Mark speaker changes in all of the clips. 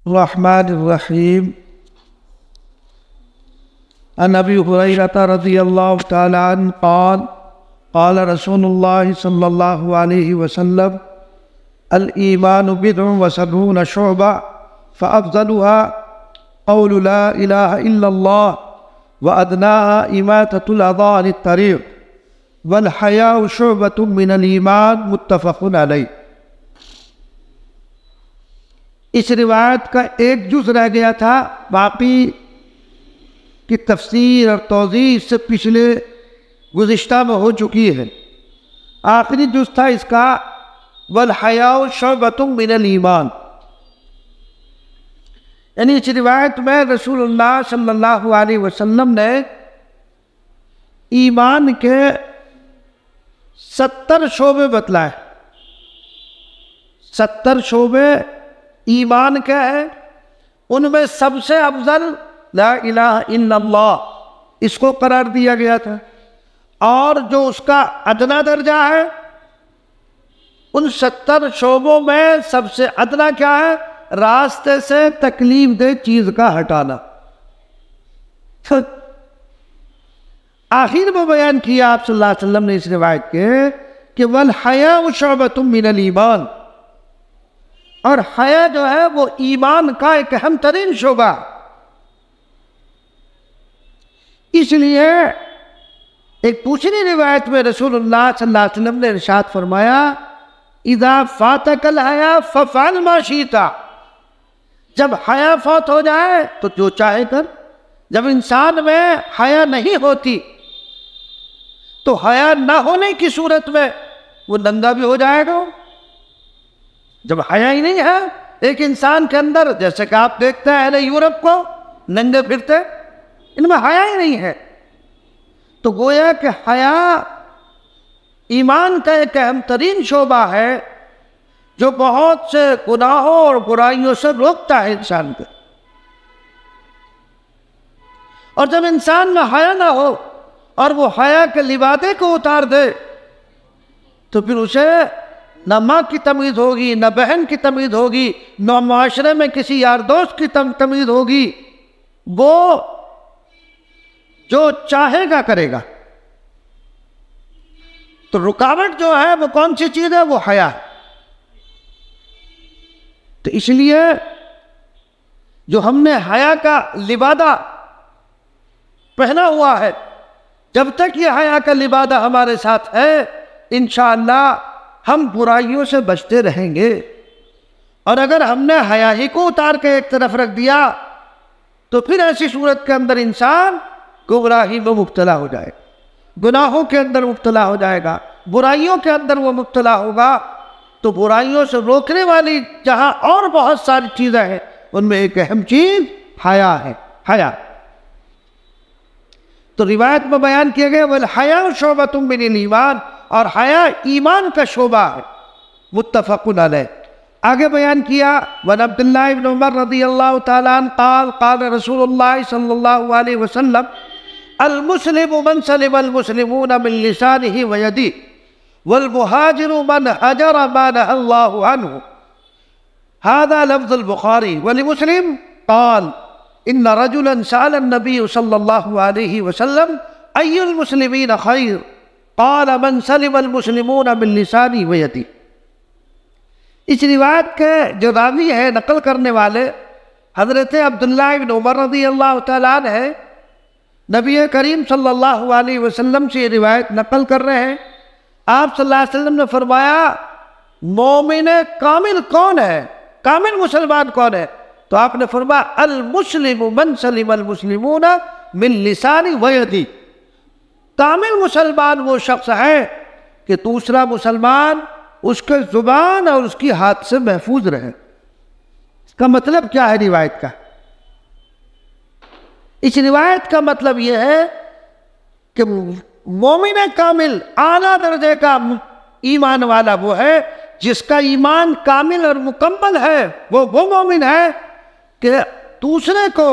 Speaker 1: الرحمن الرحیم عن ابی ہریرہ رضی اللہ تعالی عنہ قال قال رسول اللہ صلی اللہ علیہ وسلم الایمان بضع وسبعون شعبہ فافضلها قول لا الہ الا اللہ وادناها اماطۃ الاذى عن الطریق والحیاء شعبۃ من الایمان متفق علیہ۔ اس روایت کا ایک جز رہ گیا تھا، باقی کی تفسیر اور توضیح اس سے پچھلے گزشتہ میں ہو چکی ہے۔ آخری جز تھا اس کا والحیاء شعبۃ من الایمان، یعنی اس روایت میں رسول اللہ صلی اللہ علیہ وسلم نے ایمان کے 70 شعبے بتلائے۔ 70 شعبے ایمان کیا ہے؟ ان میں سب سے افضل لا الہ الا اللہ، اس کو قرار دیا گیا تھا، اور جو اس کا ادنا درجہ ہے ان 70 شعبوں میں سب سے ادنا کیا ہے؟ راستے سے تکلیف دہ چیز کا ہٹانا۔ آخر میں بیان کیا آپ صلی اللہ علیہ وسلم نے اس روایت کے کہ والحیاء شعبۃ من الایمان، اور حیا جو ہے وہ ایمان کا ایک اہم ترین شعبہ۔ اس لیے ایک دوسری روایت میں رسول اللہ صلی اللہ علیہ وسلم نے ارشاد فرمایا اذا فاتک الحیا ففعل ما شئت، جب حیا فوت ہو جائے تو جو چاہے کر۔ جب انسان میں حیا نہیں ہوتی تو حیا نہ ہونے کی صورت میں وہ ننگا بھی ہو جائے گا۔ جب حیا ہی نہیں ہے ایک انسان کے اندر، جیسے کہ آپ دیکھتے ہیں اہل یورپ کو ننگے پھرتے، ان میں حیا ہی نہیں ہے، تو گویا کہ حیا ایمان کا ایک اہم ترین شعبہ ہے جو بہت سے گناہوں اور برائیوں سے روکتا ہے انسان کو۔ اور جب انسان میں حیا نہ ہو اور وہ حیا کے لبادے کو اتار دے تو پھر اسے نہ ماں کی تمیز ہوگی، نہ بہن کی تمیز ہوگی، نہ معاشرے میں کسی یار دوست کی تمیز ہوگی، وہ جو چاہے گا کرے گا۔ تو رکاوٹ جو ہے وہ کون سی چیز ہے؟ وہ حیا ہے۔ تو اس لیے جو ہم نے حیا کا لبادہ پہنا ہوا ہے، جب تک یہ حیا کا لبادہ ہمارے ساتھ ہے انشاءاللہ ہم برائیوں سے بچتے رہیں گے۔ اور اگر ہم نے حیا ہی کو اتار کے ایک طرف رکھ دیا تو پھر ایسی صورت کے اندر انسان گمراہی میں مبتلا ہو جائے گا، گناہوں کے اندر مبتلا ہو جائے گا، برائیوں کے اندر وہ مبتلا ہوگا۔ تو برائیوں سے روکنے والی جہاں اور بہت ساری چیزیں ہیں ان میں ایک اہم چیز حیا ہے، حیا۔ تو روایت میں بیان کیا گیا والحیاء شعبۃ من الایمان، اور حیا ایمان کا شعبہ ہے، متفق علیہ۔ آگے بیان کیا وعن عبداللہ بن عمر رضی اللہ تعالی عنہ قال قال رسول اللہ صلی اللہ علیہ وسلم المسلم من سلم المسلمون من لسانه ويده والمهاجر من هجر ما نهى الله عنه، هذا لفظ البخاری۔ ولمسلم قال ان رجلا سأل النبي صلی اللہ علیہ وسلم ای المسلمین خیر قال من سلم المسلمون من لسانه ويده۔ اس روایت کے جو راوی ہے، نقل کرنے والے حضرت عبداللہ بن عمر رضی اللہ تعالیٰ عنہ ہے، نبی کریم صلی اللہ علیہ وسلم سے یہ روایت نقل کر رہے ہیں۔ آپ صلی اللہ علیہ وسلم نے فرمایا مومن کامل کون ہے، کامل مسلمان کون ہے؟ تو آپ نے فرمایا المسلم من سلم المسلمون من لسانه ويده، کامل مسلمان وہ شخص ہے کہ دوسرا مسلمان اس کے زبان اور اس کی ہاتھ سے محفوظ رہے۔ اس کا مطلب کیا ہے روایت کا؟ اس روایت کا مطلب یہ ہے کہ مومن کامل اعلیٰ درجے کا ایمان والا وہ ہے جس کا ایمان کامل اور مکمل ہے، وہ مومن ہے کہ دوسرے کو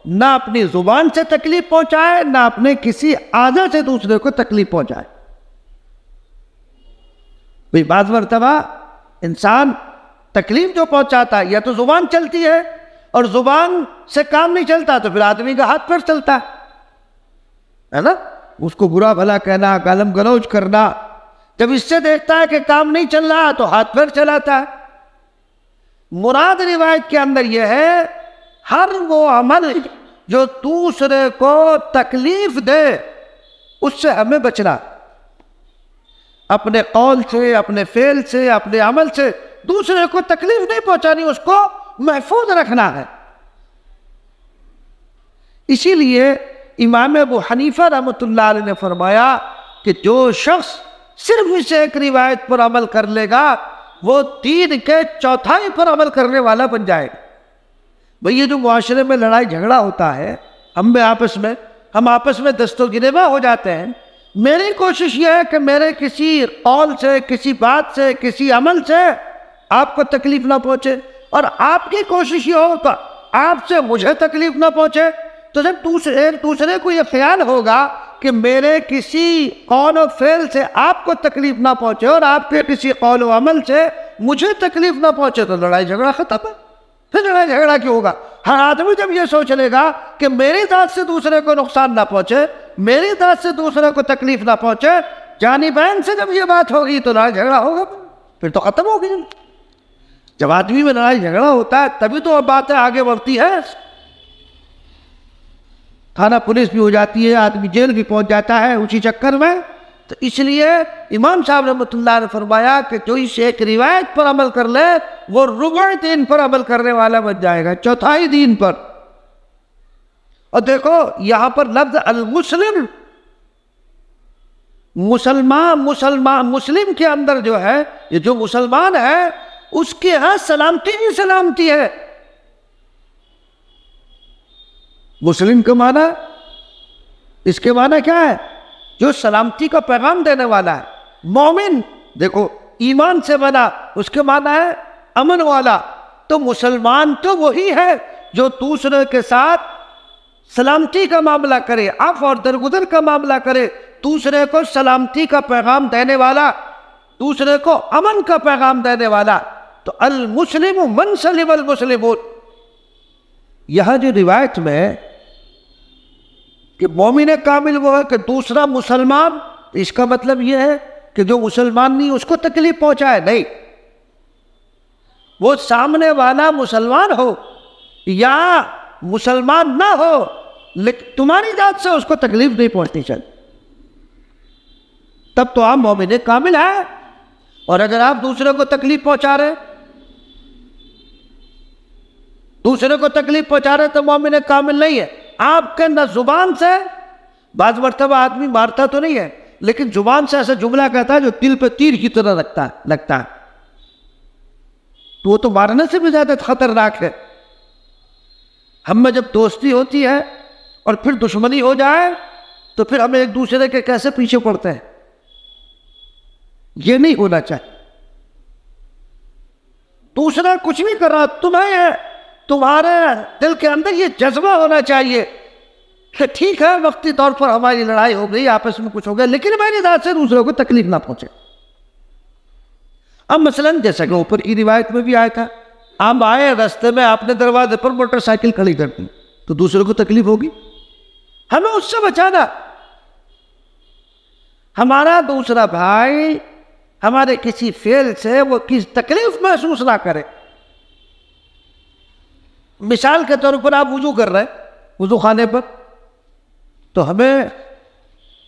Speaker 1: نہ اپنی زبان سے تکلیف پہنچائے، نہ اپنے کسی اعضاء سے دوسرے کو تکلیف پہنچائے۔ بعض مرتبہ انسان تکلیف جو پہنچاتا ہے یا تو زبان چلتی ہے اور زبان سے کام نہیں چلتا تو پھر آدمی کا ہاتھ پیر چلتا ہے نا. اس کو برا بھلا کہنا، گالم گلوچ کرنا. جب اس سے دیکھتا ہے کہ کام نہیں چل رہا تو ہاتھ پیر چلاتا ہے. مراد روایت کے اندر یہ ہے ہر وہ عمل جو دوسرے کو تکلیف دے اس سے ہمیں بچنا. اپنے قول سے، اپنے فعل سے، اپنے عمل سے دوسرے کو تکلیف نہیں پہنچانی، اس کو محفوظ رکھنا ہے. اسی لیے امام ابو حنیفہ رحمۃ اللہ علیہ نے فرمایا کہ جو شخص صرف اس ایک روایت پر عمل کر لے گا وہ دین کے چوتھائی پر عمل کرنے والا بن جائے گا. بھئی یہ جو معاشرے میں لڑائی جھگڑا ہوتا ہے ہم آپس میں دست و گریباں ہو جاتے ہیں. میری کوشش یہ ہے کہ میرے کسی قول سے، کسی بات سے، کسی عمل سے آپ کو تکلیف نہ پہنچے، اور آپ کی کوشش یہ ہو کہ آپ سے مجھے تکلیف نہ پہنچے. تو جب دوسرے کو یہ خیال ہوگا کہ میرے کسی قول و فعل سے آپ کو تکلیف نہ پہنچے اور آپ کے کسی قول و عمل سے مجھے تکلیف نہ پہنچے، تو لڑائی جھگڑا ختم ہے. پھر لڑائی جھگڑا کیوں ہوگا؟ ہر آدمی جب یہ سوچ لے گا کہ میری ذات سے دوسرے کو نقصان نہ پہنچے، میری ذات سے دوسرے کو تکلیف نہ پہنچے، جانبین سے جب یہ بات ہوگی تو لڑائی جھگڑا ہوگا، پھر تو ختم ہوگی. جب آدمی میں لڑائی جھگڑا ہوتا ہے تبھی تو باتیں آگے بڑھتی ہے. تھانہ پولیس بھی ہو جاتی ہے، آدمی جیل بھی پہنچ جاتا ہے اسی چکر میں. تو اس لیے امام صاحب رحمۃ اللہ نے فرمایا کہ جو اس ایک روایت پر عمل کر لے وہ ربع دین پر عمل کرنے والا بن جائے گا، چوتھائی دین پر. اور دیکھو یہاں پر لفظ المسلم، مسلم کے اندر جو ہے، یہ جو مسلمان ہے اس کے ہاں سلامتی ہی سلامتی ہے. مسلم کا معنی، اس کے معنی کیا ہے؟ جو سلامتی کا پیغام دینے والا ہے. مومن دیکھو ایمان سے بنا، اس کے معنی ہے امن والا. تو مسلمان تو وہی ہے جو دوسرے کے ساتھ سلامتی کا معاملہ کرے، عفو اور درگزر کا معاملہ کرے، دوسرے کو سلامتی کا پیغام دینے والا، دوسرے کو امن کا پیغام دینے والا. تو المسلم من سلم المسلمون. یہاں جو روایت میں کہ مومن کامل وہ ہے کہ دوسرا مسلمان، اس کا مطلب یہ ہے کہ جو مسلمان نہیں اس کو تکلیف پہنچائے نہیں. وہ سامنے والا مسلمان ہو یا مسلمان نہ ہو لیکن تمہاری ذات سے اس کو تکلیف نہیں پہنچنی چاہیے، تب تو آپ مومن کامل ہے. اور اگر آپ دوسرے کو تکلیف پہنچا رہے تو مومن کامل نہیں ہے. آپ کے نہ زبان سے، بعض مرتبہ آدمی مارتا تو نہیں ہے لیکن زبان سے ایسا جملہ کہتا ہے جو دل پہ تیر کی طرح لگتا ہے، تو وہ تو مارنے سے بھی زیادہ خطرناک ہے. ہم میں جب دوستی ہوتی ہے اور پھر دشمنی ہو جائے تو پھر ہمیں ایک دوسرے کے کیسے پیچھے پڑتے ہیں، یہ نہیں ہونا چاہیے. دوسرا کچھ بھی کر رہا، تمہارے دل کے اندر یہ جذبہ ہونا چاہیے کہ ٹھیک ہے وقتی طور پر ہماری لڑائی ہو گئی، آپس میں کچھ ہو گیا، لیکن میری ذات سے دوسروں کو تکلیف نہ پہنچے. اب مثلا جیسا کہ اوپر کی روایت میں بھی آیا تھا، آپ آئے راستے میں، آپ نے دروازے پر موٹر سائیکل کھڑی کر دی تو دوسروں کو تکلیف ہوگی. ہمیں اس سے بچانا، ہمارا دوسرا بھائی ہمارے کسی فعل سے وہ کسی تکلیف محسوس نہ کرے. مثال کے طور پر آپ وضو کر رہے ہیں وضو خانے پر، تو ہمیں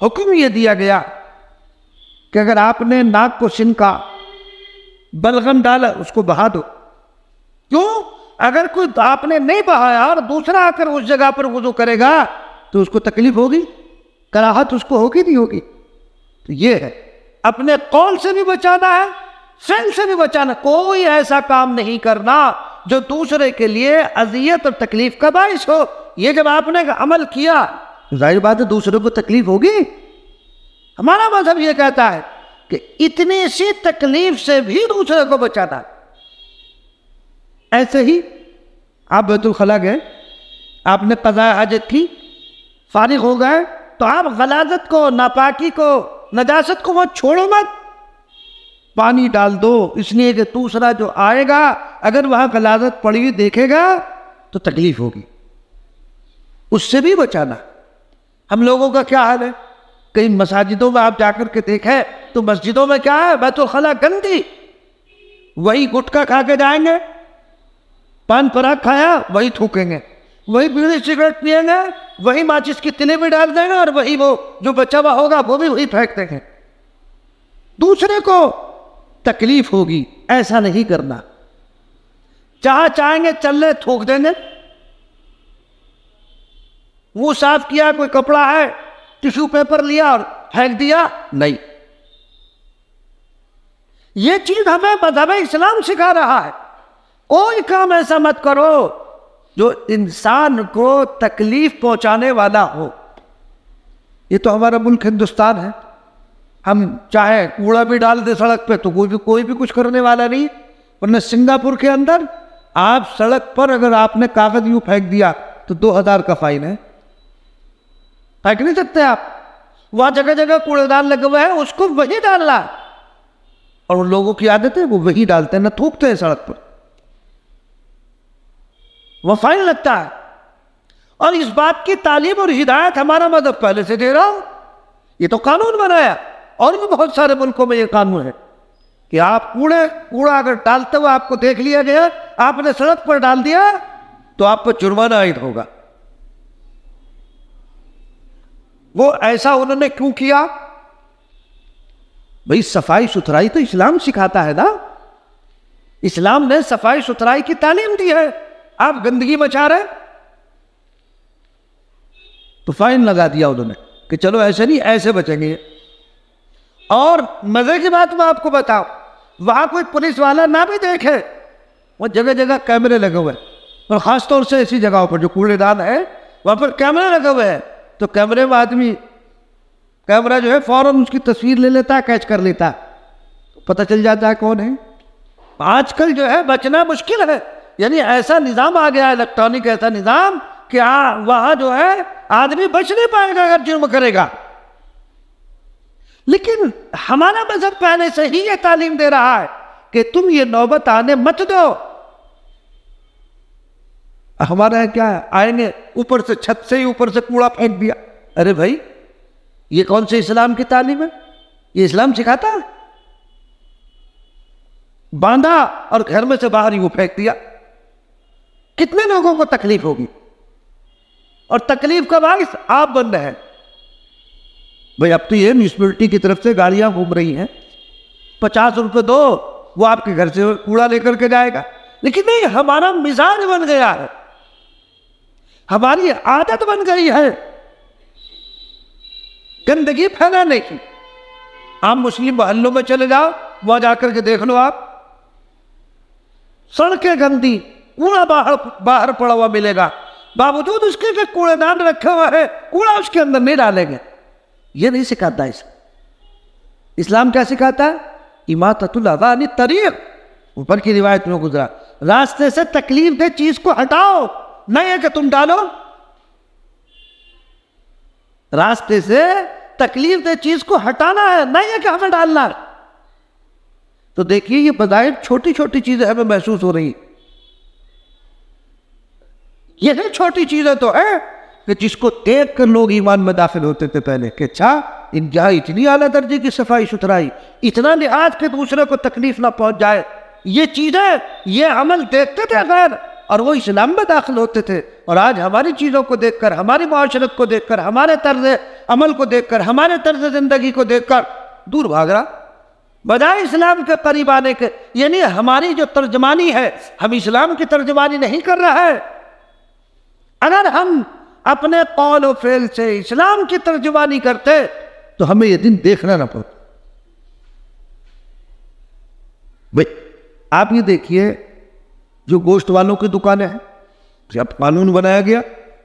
Speaker 1: حکم یہ دیا گیا کہ اگر آپ نے ناک کو سنکا، بلغم ڈالا، اس کو بہا دو. کیوں؟ اگر کوئی آپ نے نہیں بہایا اور دوسرا آ کر اس جگہ پر وضو کرے گا تو اس کو تکلیف ہوگی، کراہت اس کو ہوگی نہیں ہوگی. تو یہ ہے اپنے قول سے بھی بچانا ہے، فعل سے بھی بچانا. کوئی ایسا کام نہیں کرنا جو دوسرے کے لیے اذیت اور تکلیف کا باعث ہو. یہ جب آپ نے عمل کیا ظاہر بات ہے دوسروں کو تکلیف ہوگی. ہمارا مذہب یہ کہتا ہے کہ اتنی سی تکلیف سے بھی دوسرے کو بچانا. ایسے ہی آپ بیت الخلا گئے، آپ نے قضاء حاجت کی، فارغ ہو گئے، تو آپ غلاظت کو، ناپاکی کو، نجاست کو مت چھوڑو، مت پانی ڈال دو، اس لیے کہ دوسرا جو آئے گا اگر وہاں غلاظت پڑی ہوئی دیکھے گا تو تکلیف ہوگی، اس سے بھی بچانا۔ ہم لوگوں کا کیا حال ہے؟ کئی مساجدوں میں آپ جا کر کے دیکھیں تو مسجدوں میں کیا ہے؟ بیت الخلا گندی، وہی گٹکا کھا کے جائیں گے، پان پراگ کھایا وہی تھوکیں گے، وہی بیڑی سگریٹ پیئیں گے، وہی ماچس کی تنیں بھی ڈال دیں گے، اور وہی وہ جو بچا ہوا ہوگا وہ بھی وہی پھینک دیں گے۔ دوسرے کو تکلیف ہوگی، ایسا نہیں کرنا۔ جہاں چاہیں گے چلے تھوک دیں گے، وہ صاف کیا، کوئی کپڑا ہے ٹیشو پیپر لیا اور پھینک دیا، نہیں۔ یہ چیز ہمیں مذہب اسلام سکھا رہا ہے، کوئی کام ایسا مت کرو جو انسان کو تکلیف پہنچانے والا ہو۔ یہ تو ہمارا ملک ہندوستان ہے، ہم چاہے کوڑا بھی ڈال دے سڑک پہ تو کوئی بھی کچھ کرنے والا نہیں، ورنہ سنگاپور کے اندر آپ سڑک پر اگر آپ نے کاغذ یوں پھینک دیا تو 2000 کا فائن ہے، پھینک نہیں سکتے آپ۔ وہاں جگہ جگہ کوڑے دان لگے ہوئے ہیں، اس کو وہی ڈالنا، اور ان لوگوں کی عادت ہے وہ وہی ڈالتے ہیں، نہ تھوکتے ہیں سڑک پر، وہ فائن لگتا ہے۔ اور اس بات کی تعلیم اور ہدایت ہمارا مذہب پہلے سے دے رہا ہوں، یہ تو قانون بنایا، اور بھی بہت سارے ملکوں میں یہ قانون ہے کہ آپ کوڑا اگر ڈالتے ہوئے آپ کو دیکھ لیا گیا، آپ نے سڑک پر ڈال دیا تو آپ پر جرمانہ عائد ہوگا۔ وہ ایسا انہوں نے کیوں کیا؟ بھئی صفائی ستھرائی تو اسلام سکھاتا ہے نا، اسلام نے صفائی ستھرائی کی تعلیم دی ہے، آپ گندگی مچا رہے تو فائن لگا دیا انہوں نے کہ چلو ایسے نہیں، ایسے بچیں گے۔ اور مزے کی بات میں آپ کو بتاؤں، وہاں کوئی پولیس والا نہ بھی دیکھے، وہ جگہ جگہ کیمرے لگے ہوئے ہیں، اور خاص طور سے ایسی جگہوں پر جو کوڑے دان ہے وہاں پر کیمرے لگے ہوئے ہیں، تو کیمرے میں آدمی کیمرہ جو ہے فوراً اس کی تصویر لے لیتا ہے، کیچ کر لیتا ہے، پتہ چل جاتا ہے کون ہے۔ آج کل جو ہے بچنا مشکل ہے، یعنی ایسا نظام آ گیا ہے، الیکٹرانک ایسا نظام کہ وہاں جو ہے آدمی بچ نہیں پائے گا اگر جرم کرے گا۔ لیکن ہمارا مذہب پہلے سے ہی یہ تعلیم دے رہا ہے کہ تم یہ نوبت آنے مت دو۔ ہمارا ہے کیا ہے، آئیں گے اوپر سے چھت سے ہی اوپر سے کوڑا پھینک دیا، ارے بھائی یہ کون سے اسلام کی تعلیم ہے؟ یہ اسلام سکھاتا ہے؟ باندھا اور گھر میں سے باہر ہی وہ پھینک دیا، کتنے لوگوں کو تکلیف ہوگی؟ اور تکلیف کا باعث آپ بن رہے ہیں۔ بھئی اب تو یہ میونسپلٹی کی طرف سے گاڑیاں گھوم رہی ہیں، 50 روپے دو وہ آپ کے گھر سے کوڑا لے کر کے جائے گا، لیکن نہیں، ہمارا مزاج بن گیا ہے، ہماری عادت بن گئی ہے گندگی پھیلانے کی۔ آپ مسلم محلوں میں چلے جاؤ، وہاں جا کر کے دیکھ لو، آپ سڑکیں گندی، کوڑا باہر پڑا ہوا ملے گا، باوجود اس کے کوڑے دان رکھے ہوئے ہیں، کوڑا اس کے اندر نہیں ڈالیں گے۔ یہ نہیں سکھاتا اسلام کیا سکھاتا ہے؟ اماطۃ الاذی عن الطریق، اوپر کی روایت میں گزرا، راستے سے تکلیف دہ چیز کو ہٹاؤ، نہیں ہے کہ تم ڈالو، راستے سے تکلیف دہ چیز کو ہٹانا ہے، نہیں ہے کہ ہمیں ڈالنا۔ تو دیکھیے یہ بظاہر چھوٹی چھوٹی چیزیں ہمیں محسوس ہو رہی، یہ چھوٹی چیزیں تو ہے کہ جس کو دیکھ کر لوگ ایمان میں داخل ہوتے تھے پہلے، کہ اچھا جہاں اتنی اعلیٰ درجے کی صفائی ستھرائی، اتنا لحاظ کہ دوسرے کو تکلیف نہ پہنچ جائے، یہ چیزیں، یہ عمل دیکھتے تھے غیر، اور وہ اسلام میں داخل ہوتے تھے۔ اور آج ہماری چیزوں کو دیکھ کر، ہماری معاشرت کو دیکھ کر، ہمارے طرز عمل کو دیکھ کر، ہمارے طرز زندگی کو دیکھ کر دور بھاگ رہا، بجائے اسلام کے قریب آنے کے۔ یعنی ہماری جو ترجمانی ہے، ہم اسلام کی ترجمانی نہیں کر رہے ہیں۔ اگر ہم اپنے قول و فعل سے اسلام کی ترجمانی کرتے تو ہمیں یہ دن دیکھنا نہ پڑتا۔ بھئی آپ یہ دیکھیے، جو گوشت والوں کی دکانیں ہیں، اب قانون بنایا گیا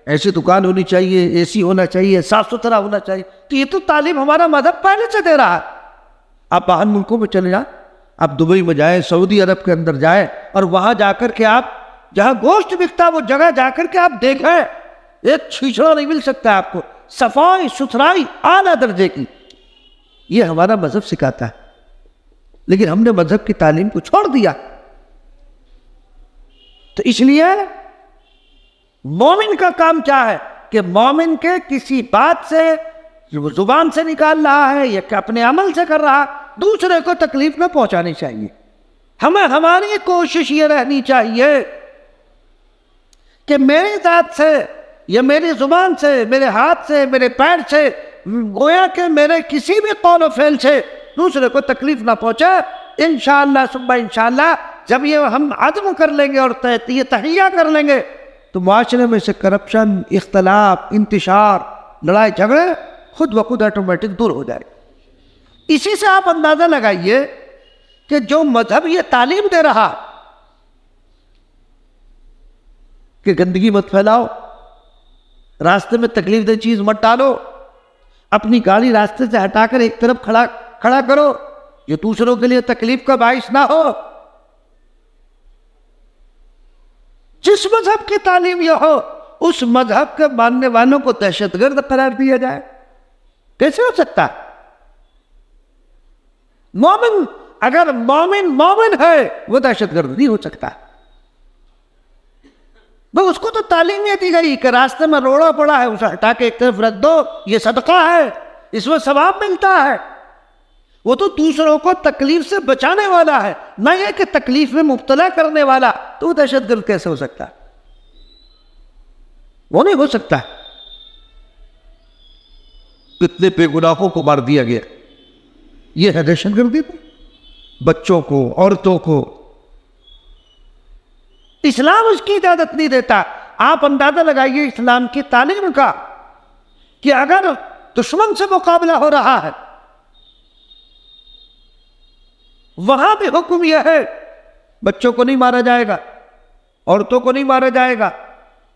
Speaker 1: ایسی دکان ہونی چاہیے، اے سی ہونا چاہیے، صاف ستھرا ہونا چاہیے، تو یہ تو تعلیم ہمارا مذہب پہلے سے دے رہا ہے۔ آپ باہر ملکوں میں چلے جائیں، آپ دبئی میں جائیں، سعودی عرب کے اندر جائیں، اور وہاں جا کر کے آپ جہاں گوشت بکتا وہ جگہ جا کر کے آپ دیکھیں، ایک چھیچڑا نہیں مل سکتا آپ کو، صفائی ستھرائی اعلیٰ درجے کی۔ یہ ہمارا مذہب سکھاتا ہے، لیکن ہم نے مذہب کی تعلیم کو چھوڑ دیا۔ تو اس لیے مومن کا کام کیا ہے کہ مومن کے کسی بات سے وہ زبان سے نکال رہا ہے یا کہ اپنے عمل سے کر رہا دوسرے کو تکلیف نہ پہنچانی چاہیے. ہمیں ہماری کوشش یہ رہنی چاہیے کہ میری ذات سے یا میری زبان سے میرے ہاتھ سے میرے پیر سے گویا کہ میرے کسی بھی قول و فعل سے دوسرے کو تکلیف نہ پہنچے. انشاءاللہ ثم انشاءاللہ جب یہ ہم عزم کر لیں گے اور یہ تہیہ کر لیں گے تو معاشرے میں سے کرپشن، اختلاف، انتشار، لڑائی جھگڑے خود بخود آٹومیٹک دور ہو جائے. اسی سے آپ اندازہ لگائیے کہ جو مذہب یہ تعلیم دے رہا کہ گندگی مت پھیلاؤ، راستے میں تکلیف دہ چیز مت ڈالو، اپنی گاڑی راستے سے ہٹا کر ایک طرف کھڑا کرو جو دوسروں کے لیے تکلیف کا باعث نہ ہو. جس مذہب کی تعلیم یہ ہو اس مذہب کے ماننے والوں کو دہشت گرد قرار دیا جائے، کیسے ہو سکتا ہے؟ مومن اگر مومن ہے وہ دہشت گرد نہیں ہو سکتا. اس کو تو تعلیم یہ دی گئی کہ راستے میں روڑا پڑا ہے اسے ہٹا کے ایک طرف رکھ دو، یہ صدقہ ہے، اس میں ثواب ملتا ہے. وہ تو دوسروں کو تکلیف سے بچانے والا ہے، نہ یہ کہ تکلیف میں مبتلا کرنے والا. تو وہ دہشت گرد کیسے ہو سکتا ہے؟ وہ نہیں ہو سکتا. کتنے بے گناہوں کو مار دیا گیا، یہ ہے دہشت گردی. بچوں کو، عورتوں کو اسلام اس کی اجازت نہیں دیتا. آپ اندازہ لگائیے اسلام کی تعلیم کا کہ اگر دشمن سے مقابلہ ہو رہا ہے وہاں بھی حکم یہ ہے بچوں کو نہیں مارا جائے گا، عورتوں کو نہیں مارا جائے گا،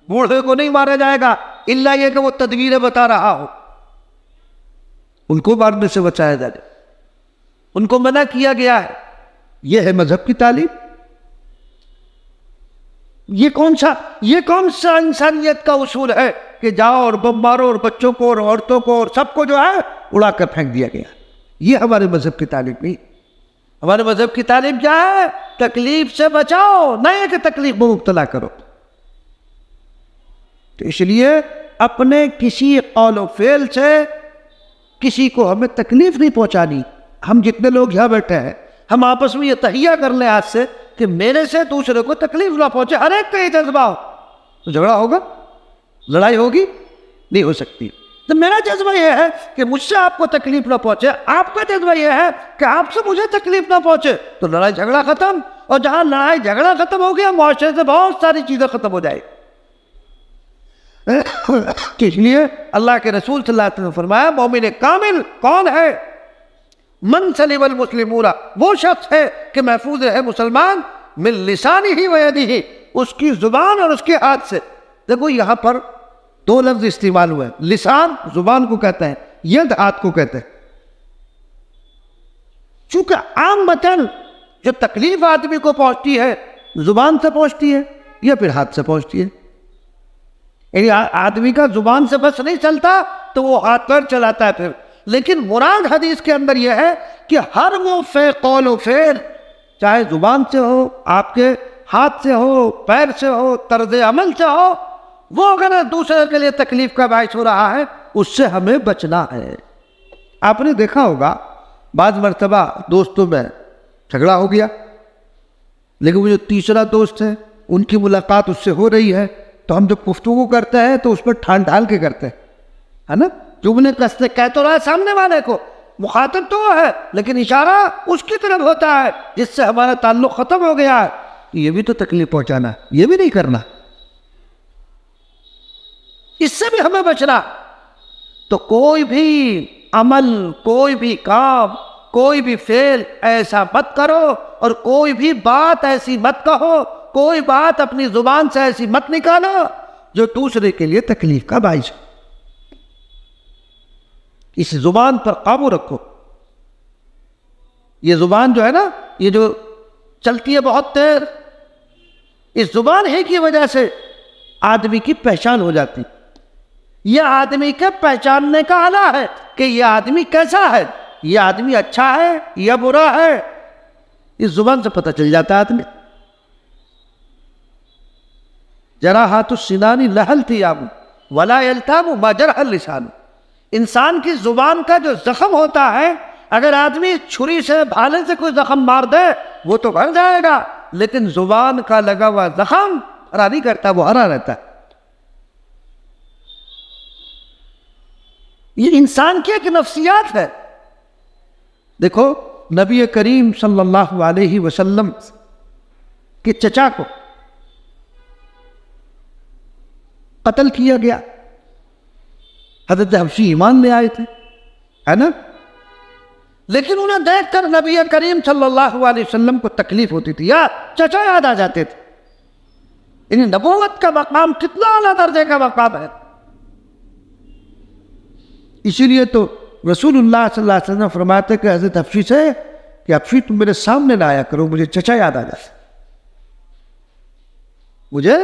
Speaker 1: بوڑھے کو نہیں مارا جائے گا، الا یہ کہ وہ تدبیریں بتا رہا ہو. ان کو مارنے سے بچایا جائے، ان کو منع کیا گیا ہے. یہ ہے مذہب کی تعلیم. یہ کون سا انسانیت کا اصول ہے کہ جاؤ اور بم مارو اور بچوں کو اور عورتوں کو اور سب کو جو ہے اڑا کر پھینک دیا گیا؟ یہ ہمارے مذہب کی تعلیم نہیں. ہمارے مذہب کی تعلیم کیا ہے؟ تکلیف سے بچاؤ، نہ یہ کہ تکلیف میں مبتلا کرو. تو اس لیے اپنے کسی قول و فعل سے کسی کو ہمیں تکلیف نہیں پہنچانی. ہم جتنے لوگ یہاں بیٹھے ہیں ہم آپس میں یہ تہیہ کر لیں آج سے کہ میرے سے دوسرے کو تکلیف نہ پہنچے. ہر ایک کا یہ جذبہ ہو تو جھگڑا ہوگا، لڑائی ہوگی؟ نہیں ہو سکتی. تو میرا جذبہ یہ ہے کہ مجھ سے آپ کو تکلیف نہ پہنچے، آپ کا جذبہ یہ ہے کہ آپ سے مجھے تکلیف نہ پہنچے، تو لڑائی جھگڑا ختم. اور جہاں لڑائی جھگڑا ختم ہو گیا معاشرے سے بہت ساری چیزیں ختم ہو جائے. اس لیے اللہ کے رسول صلی اللہ علیہ وسلم نے فرمایا مومن کامل کون ہے؟ من سلم المسلمون، وہ شخص ہے کہ محفوظ ہے مسلمان من لسانہ و یدہ، اس کی زبان اور اس کے ہاتھ سے. دیکھو یہاں پر دو لفظ استعمال ہوئے، لسان زبان کو کہتے ہیں، ید ہاتھ کو کہتے ہیں. چونکہ عام مثلاً جو تکلیف آدمی کو پہنچتی ہے زبان سے پہنچتی ہے یا پھر ہاتھ سے پہنچتی ہے. یعنی آدمی کا زبان سے بس نہیں چلتا تو وہ ہاتھ پر چلاتا ہے پھر. لیکن مراد حدیث کے اندر یہ ہے کہ ہر وہ قول و فعل چاہے زبان سے ہو، آپ کے ہاتھ سے ہو، پیر سے ہو، طرز عمل سے ہو، وہ اگر دوسرے کے لیے تکلیف کا باعث ہو رہا ہے اس سے ہمیں بچنا ہے. آپ نے دیکھا ہوگا بعض مرتبہ دوستوں میں جھگڑا ہو گیا، لیکن وہ جو تیسرا دوست ہے ان کی ملاقات اس سے ہو رہی ہے تو ہم جب گفتگو کرتے ہیں تو اس پر ٹھان ڈال کے کرتے ہیں، ہے نا؟ جملے کستے کہہ تو رہا ہے سامنے والے کو، مخاطب تو ہے لیکن اشارہ اس کی طرف ہوتا ہے جس سے ہمارا تعلق ختم ہو گیا ہے. یہ بھی تو تکلیف پہنچانا، یہ بھی نہیں کرنا، اس سے بھی ہمیں بچنا. تو کوئی بھی عمل، کوئی بھی کام، کوئی بھی فعل ایسا مت کرو اور کوئی بھی بات ایسی مت کہو، کوئی بات اپنی زبان سے ایسی مت نکالو جو دوسرے کے لیے تکلیف کا باعث ہو. اس زبان پر قابو رکھو. یہ زبان جو ہے نا، یہ جو چلتی ہے بہت تیز، اس زبان ہی کی وجہ سے آدمی کی پہچان ہو جاتی. یہ آدمی کے پہچاننے کا آلہ ہے کہ یہ آدمی کیسا ہے، یہ آدمی اچھا ہے یا برا ہے. اس زبان سے پتہ چل جاتا ہے آدمی. جراحات السنان لہل تیام ولا یلتام ما جرح اللسان. انسان کی زبان کا جو زخم ہوتا ہے، اگر آدمی چھری سے بھالے سے کوئی زخم مار دے وہ تو بھر جائے گا، لیکن زبان کا لگا ہوا زخم ہرا نہیں کرتا، وہ ہرا رہتا ہے. یہ انسان کی ایک نفسیات ہے. دیکھو نبی کریم صلی اللہ علیہ وسلم کے چچا کو قتل کیا گیا. حضرت حبشی ایمان لے آئے تھے، ہے نا، لیکن انہیں دیکھ کر نبی کریم صلی اللہ علیہ وسلم کو تکلیف ہوتی تھی، یا چچا یاد آ جاتے تھے. یعنی نبوت کا مقام کتنا اعلیٰ درجے کا مقام ہے. اسی لیے تو رسول اللہ صلی اللہ علیہ وسلم فرماتے کہ حضرت حبشی سے کہ حبشی تم میرے سامنے نہ آیا کرو، مجھے چچا یاد آ جاتے، مجھے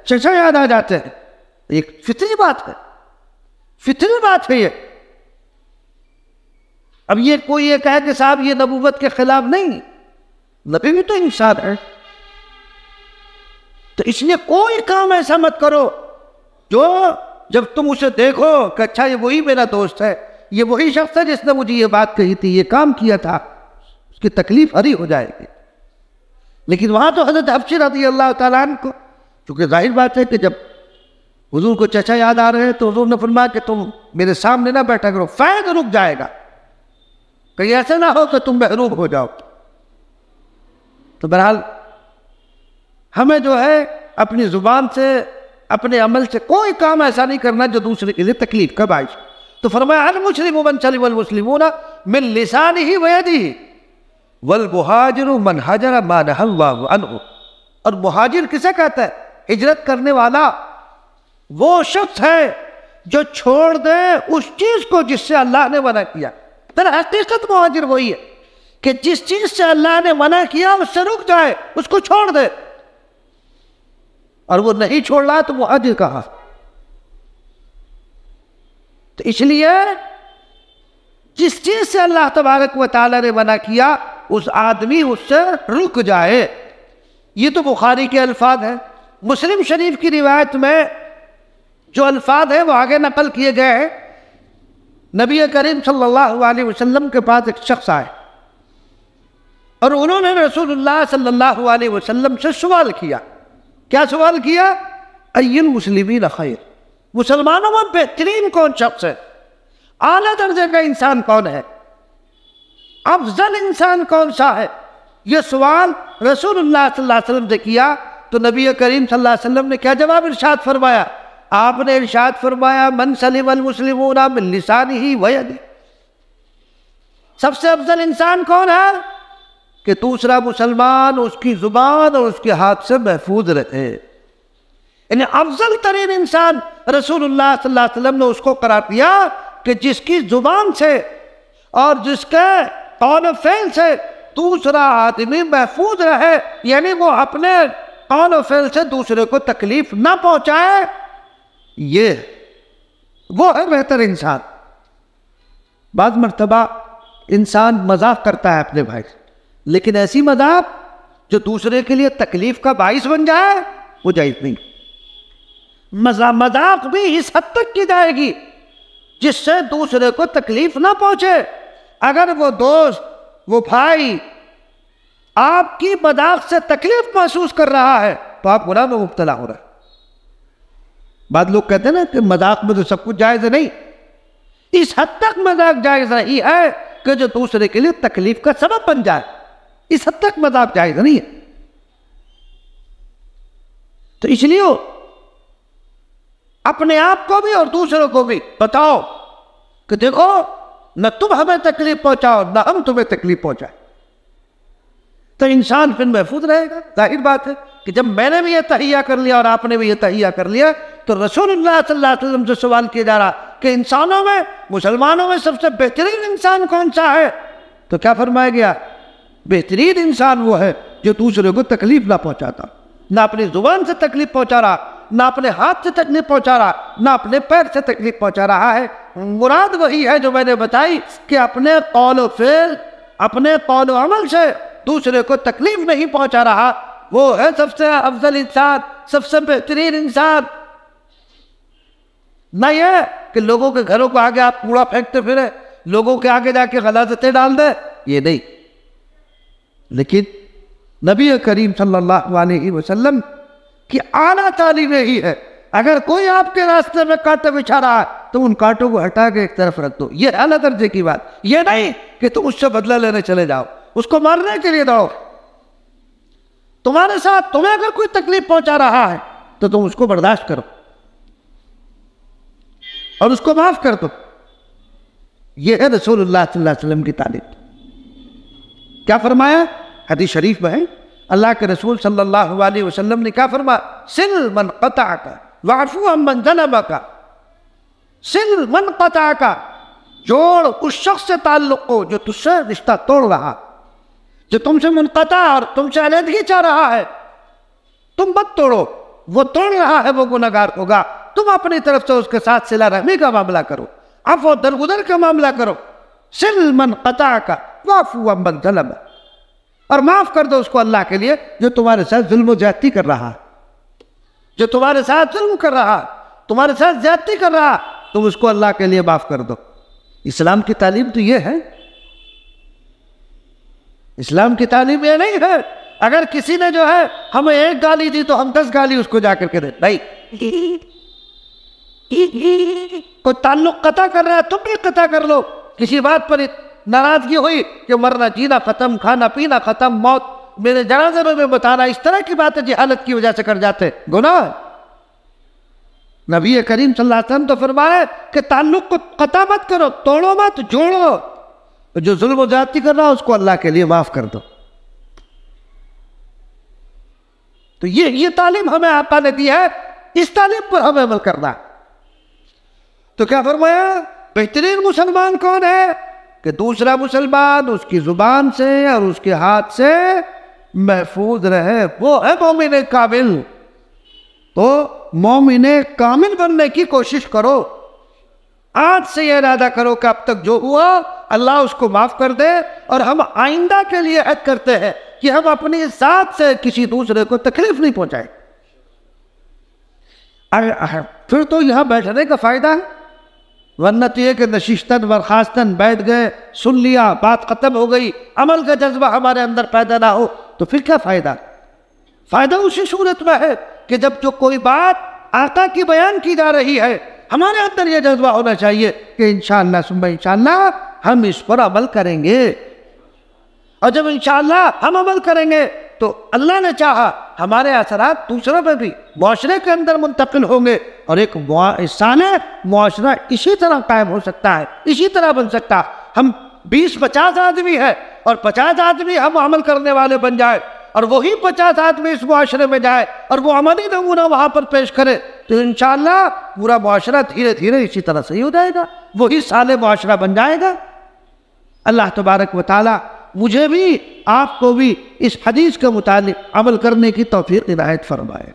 Speaker 1: چچا یاد آ جاتے ہیں. ایک فطری بات ہے، فطری بات ہے یہ. اب یہ کوئی یہ کہے کہ صاحب یہ نبوت کے خلاف نہیں، نبی بھی تو انسان ہے. تو اس لیے کوئی کام ایسا مت کرو جو جب تم اسے دیکھو کہ اچھا یہ وہی میرا دوست ہے، یہ وہی شخص ہے جس نے مجھے یہ بات کہی تھی، یہ کام کیا تھا، اس کی تکلیف ہری ہو جائے گی. لیکن وہاں تو حضرت حبشی رضی اللہ تعالیٰ عنہ کو، چونکہ ظاہر بات ہے کہ جب حضور کو چچا یاد آ رہے ہیں تو حضور نے فرمایا کہ تم میرے سامنے نہ بیٹھا کرو، فیض رک جائے گا، کہیں ایسے نہ ہو کہ تم محروم ہو جاؤ. تو بہرحال ہمیں جو ہے اپنی زبان سے، اپنے عمل سے کوئی کام ایسا نہیں کرنا جو دوسرے کے لیے تکلیف کا باعث. تو فرمایا المسلم من سلم المسلمون من لسانه ويده والمهاجر من هجر ما نهى الله عنه. اور مہاجر کسے کہتا ہے؟ ہجرت کرنے والا وہ شخص ہے جو چھوڑ دے اس چیز کو جس سے اللہ نے منع کیا. در حقیقت مہاجر وہی ہے کہ جس چیز سے اللہ نے منع کیا اس سے رک جائے، اس کو چھوڑ دے. اور وہ نہیں چھوڑ رہا تو مہاجر کہا. تو اس لیے جس چیز سے اللہ تبارک و تعالی نے منع کیا اس آدمی اس سے رک جائے. یہ تو بخاری کے الفاظ ہیں. مسلم شریف کی روایت میں جو الفاظ ہیں وہ آگے نقل کیے گئے ہیں. نبی کریم صلی اللہ علیہ وسلم کے پاس ایک شخص آئے اور انہوں نے رسول اللہ صلی اللہ علیہ وسلم سے سوال کیا. کیا سوال کیا؟ ای المسلمین خیر، مسلمانوں میں بہترین کون شخص ہے، اعلیٰ درجے کا انسان کون ہے، افضل انسان کون سا ہے؟ یہ سوال رسول اللہ صلی اللہ علیہ وسلم سے کیا تو نبی کریم صلی اللہ علیہ وسلم نے کیا جواب ارشاد فرمایا؟ آپ نے ارشاد فرمایا من سلم المسلمون من لسانہ ویدہ. سب سے افضل انسان کون ہے کہ دوسرا مسلمان اس کی زبان اور اس کے ہاتھ سے محفوظ رہے. یعنی افضل ترین انسان رسول اللہ صلی اللہ علیہ وسلم نے اس کو قرار دیا کہ جس کی زبان سے اور جس کے قول و فعل سے دوسرا آدمی محفوظ رہے، یعنی وہ اپنے قول و فعل سے دوسرے کو تکلیف نہ پہنچائے. یہ وہ ہے بہتر انسان. بعض مرتبہ انسان مذاق کرتا ہے اپنے بھائی سے، لیکن ایسی مذاق جو دوسرے کے لیے تکلیف کا باعث بن جائے وہ جائز نہیں. مذاق بھی اس حد تک کی جائے گی جس سے دوسرے کو تکلیف نہ پہنچے. اگر وہ دوست، وہ بھائی آپ کی مذاق سے تکلیف محسوس کر رہا ہے تو آپ گناہ میں مبتلا ہو رہے ہیں. بعض لوگ کہتے ہیں نا کہ مذاق میں تو سب کچھ جائز نہیں. اس حد تک مذاق جائز نہیں ہے کہ جو دوسرے کے لیے تکلیف کا سبب بن جائے. اس حد تک مذاق جائز نہیں ہے. تو اس لیے اپنے آپ کو بھی اور دوسروں کو بھی بتاؤ کہ دیکھو نہ تم ہمیں تکلیف پہنچاؤ نہ ہم تمہیں تکلیف پہنچائیں، تو انسان پھر محفوظ رہے گا. ظاہر بات ہے کہ جب میں نے بھی یہ تہیہ کر لیا اور آپ نے بھی یہ تہیہ کر لیا تو رسول اللہ صلی اللہ علیہ وسلم سے سوال کیا جا رہا کہ انسانوں میں، مسلمانوں میں سب سے بہترین انسان کون سا ہے؟ تو کیا فرمایا گیا؟ بہترین انسان وہ ہے جو دوسرے کو تکلیف نہ پہنچاتا، نہ اپنی زبان سے تکلیف پہنچا رہا، نہ اپنے ہاتھ سے تکلیف پہنچا رہا، نہ اپنے پیر سے تکلیف پہنچا رہا ہے. مراد وہی ہے جو میں نے بتائی کہ اپنے قول و فعل، اپنے قول و عمل سے دوسرے کو تکلیف نہیں پہنچا رہا، وہ ہے سب سے افضل انسان، سب سے بہترین انسان. نہ یہ کہ لوگوں کے گھروں کو آگے آپ کوڑا پھینکتے پھرے، لوگوں کے آگے جا کے غلاظتیں ڈال دیں، یہ نہیں. لیکن نبی کریم صلی اللہ علیہ وسلم کی اعلیٰ تعلیم یہی ہے، اگر کوئی آپ کے راستے میں کانٹے بچھا رہا ہے تو ان کانٹوں کو ہٹا کے ایک طرف رکھ دو. یہ اعلیٰ درجے کی بات. یہ نہیں کہ تم اس سے بدلہ لینے چلے جاؤ، اس کو مارنے کے لیے دوڑو. تمہارے ساتھ تمہیں اگر کوئی تکلیف پہنچا رہا ہے تو تم اس کو برداشت کرو اور اس کو معاف کر دو. یہ ہے رسول اللہ صلی اللہ علیہ وسلم کی تعلیم. کیا فرمایا حدیث شریف میں ہے؟ اللہ کے رسول صلی اللہ علیہ وسلم نے کیا فرمایا؟ سل من قطعک واعفو عمن ظلمک. سل من قطعک، جوڑ اس شخص سے تعلق کو جو تجھ سے رشتہ توڑ رہا، جو تم سے منقطع اور تم سے علیحدگی چاہ رہا ہے. تم مت توڑو، وہ توڑ رہا ہے وہ گنہگار ہوگا. تم اپنی طرف سے اس کے ساتھ صلہ رحمی کا معاملہ کرو، عفو درگزر کا معاملہ کرو. سل من قطعک واعفو عمن ظلمک، اور معاف کر دو اس کو اللہ کے لیے جو تمہارے ساتھ ظلم و زیادتی کر رہا، جو تمہارے ساتھ ظلم کر رہا، تمہارے ساتھ زیادتی کر رہا، تم اس کو اللہ کے لیے معاف کر دو. اسلام کی تعلیم تو یہ ہے. اسلام کی تعلیم یہ نہیں ہے اگر کسی نے جو ہے ہمیں ایک گالی دی تو ہم 10 گالی اس کو جا کر کے دیں. نہیں، کوئی تعلق قطع کر رہا ہے تم بھی قطع کر لو. کسی بات پر ناراضگی ہوئی کہ مرنا جینا ختم، کھانا پینا ختم، موت میرے جنازے میں بتانا، اس طرح کی باتیں جہالت کی وجہ سے کر جاتے، گناہ. نبی کریم صلی اللہ علیہ وسلم تو فرمایا کہ تعلق کو قطع مت کرو، توڑو مت، جوڑو. جو ظلم و زیادتی کر رہا اس کو اللہ کے لیے معاف کر دو. تو یہ تعلیم ہمیں آقا نے دی ہے، اس تعلیم پر ہمیں عمل کرنا. تو کیا فرمایا؟ بہترین مسلمان کون ہے؟ کہ دوسرا مسلمان اس کی زبان سے اور اس کے ہاتھ سے محفوظ رہے، وہ ہے مومن کامل. تو مومن کامل بننے کی کوشش کرو. آج سے یہ ارادہ کرو کہ اب تک جو ہوا اللہ اس کو معاف کر دے، اور ہم آئندہ کے لیے عہد کرتے ہیں کہ ہم اپنی ذات سے کسی دوسرے کو تکلیف نہیں پہنچائیں. پھر تو یہاں بیٹھنے کا فائدہ ہے، ورنہ تو یہ کہ نشستن برخاستن بیٹھ گئے، سن لیا، بات ختم ہو گئی، عمل کا جذبہ ہمارے اندر پیدا نہ ہو تو پھر کیا فائدہ؟ فائدہ اسی صورت میں ہے کہ جب جو کوئی بات آقا کی بیان کی جا رہی ہے ہمارے اندر یہ جذبہ ہونا چاہیے کہ انشاءاللہ ثم انشاءاللہ ہم اس پر عمل کریں گے. اور جب انشاءاللہ ہم عمل کریں گے تو اللہ نے چاہا ہمارے اثرات دوسروں پہ بھی معاشرے کے اندر منتقل ہوں گے، اور ایک صالح معاشرہ اسی طرح قائم ہو سکتا ہے، اسی طرح بن سکتا. ہم 20-50 آدمی ہیں اور 50 آدمی ہم عمل کرنے والے بن جائے، اور وہی 50 آدمی اس معاشرے میں جائے اور وہ عملی نمونہ وہاں پر پیش کرے، تو انشاءاللہ پورا معاشرہ دھیرے دھیرے اسی طرح صحیح ہو جائے گا، وہی صالح معاشرہ بن جائے گا. اللہ تبارک و تعالی مجھے بھی آپ کو بھی اس حدیث کے متعلق عمل کرنے کی توفیق عنایت فرمائے.